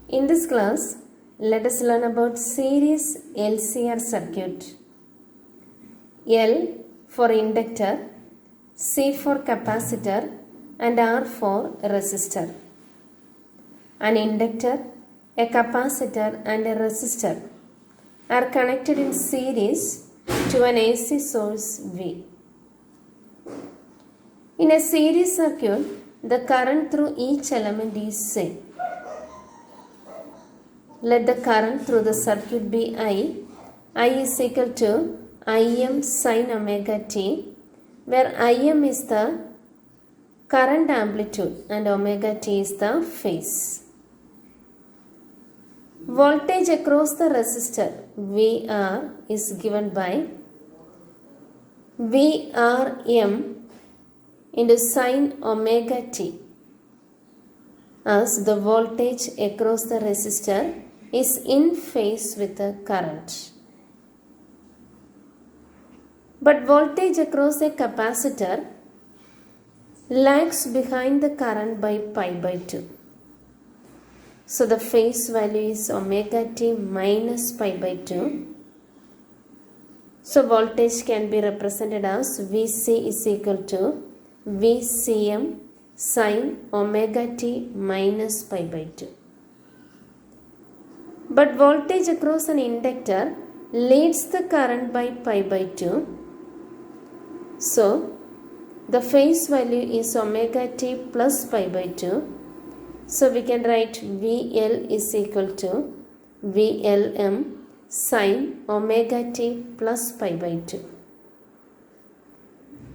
In this class, let us learn about series LCR circuit. L for inductor, C for capacitor and R for resistor. An inductor, a capacitor and a resistor are connected in series to an AC source V. In a series circuit, the current through each element is same. Let the current through the circuit be I. I is equal to Im sin omega t, where Im is the current amplitude and omega t is the phase. Voltage across the resistor VR is given by Vrm into sin omega t, as the voltage across the resistor is in phase with the current. But voltage across a capacitor lags behind the current by pi by 2. So the phase value is omega t minus pi by 2. So voltage can be represented as Vc is equal to Vcm sin omega t minus pi by 2. But voltage across an inductor leads the current by pi by 2. So the phase value is omega t plus pi by 2. So we can write VL is equal to VLM sin omega t plus pi by 2.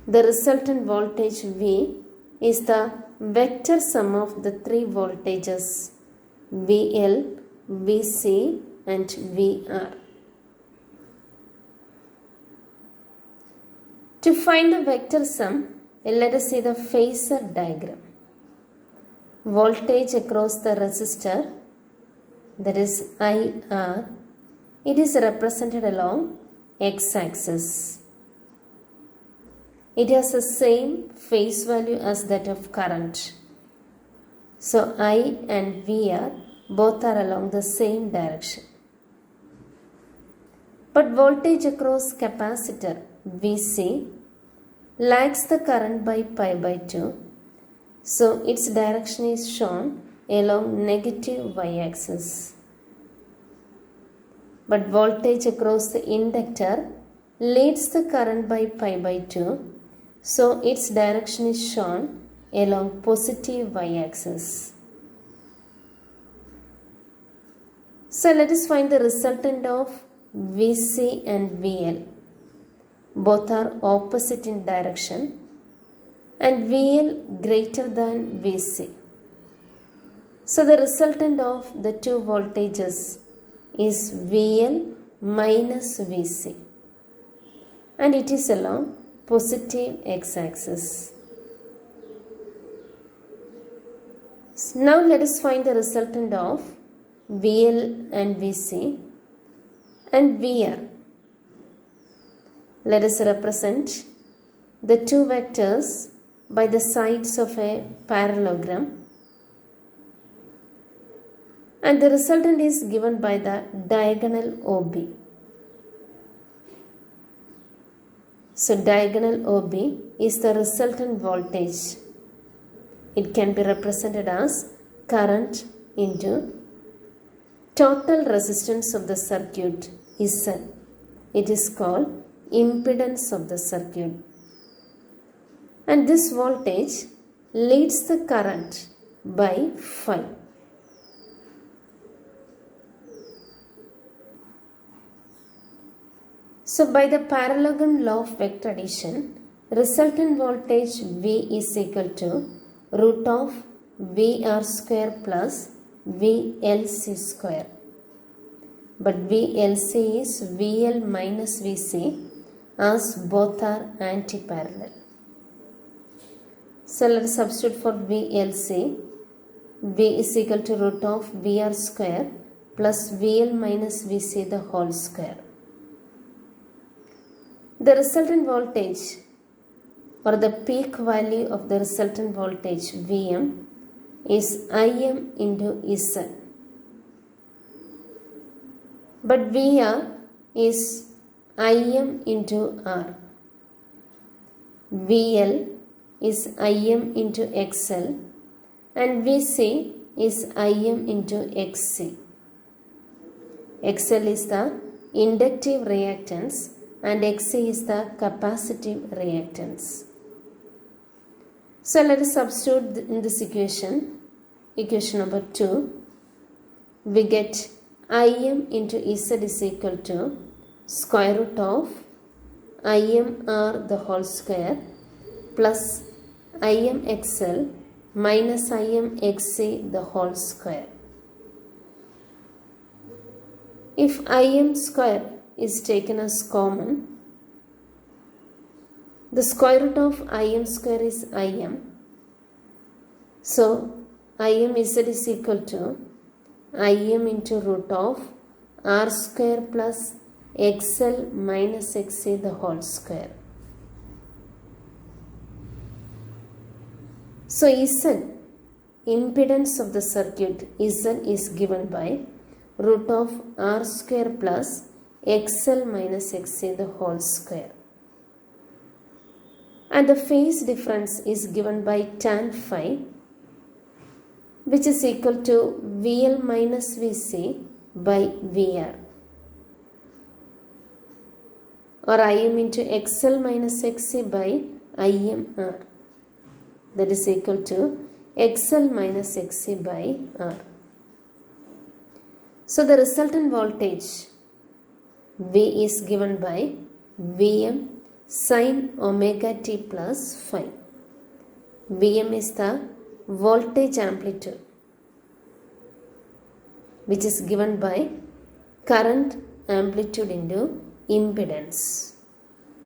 The resultant voltage V is the vector sum of the three voltages VL, Vc and Vr. To find the vector sum, let us see the phasor diagram. Voltage across the resistor, that is IR, it is represented along x-axis. It has the same phase value as that of current. So I and VR both are along the same direction. But voltage across capacitor Vc lags the current by pi by 2. So its direction is shown along negative y-axis. But voltage across the inductor leads the current by pi by 2. So its direction is shown along positive y-axis. So let us find the resultant of Vc and VL. Both are opposite in direction and VL greater than Vc. So the resultant of the two voltages is VL minus Vc, and it is along positive x-axis. Now let us find the resultant of VL and Vc and VR. Let us represent the two vectors by the sides of a parallelogram, and the resultant is given by the diagonal OB. So diagonal OB is the resultant voltage. It can be represented as current into total resistance of the circuit Z. It is called impedance of the circuit. And this voltage leads the current by phi. So by the parallelogram law of vector addition, resultant voltage V is equal to root of VR square plus VLC square. But VLC is VL minus Vc, as both are anti-parallel. So let us substitute for VLC. V is equal to root of VR square plus VL minus Vc the whole square. The resultant voltage or the peak value of the resultant voltage Vm is Im into Z. but VR is Im into R. VL is Im into XL and VC is Im into XC. XL is the inductive reactance and XC is the capacitive reactance. So let us substitute in this equation number 2. We get Im into Z is equal to square root of IMR the whole square plus IMXL minus IMXC the whole square. If Im square is taken as common, the square root of Im square is Im. So IMZ is equal to Im into root of R square plus XL minus XC the whole square. So Z, impedance of the circuit Z is given by root of R square plus XL minus XC the whole square. And the phase difference is given by tan phi, which is equal to VL minus VC by VR, or Im into XL minus XC by IMR, that is equal to XL minus XC by R. So the resultant voltage V is given by Vm sin omega t plus phi. Vm is the voltage amplitude, which is given by current amplitude into impedance.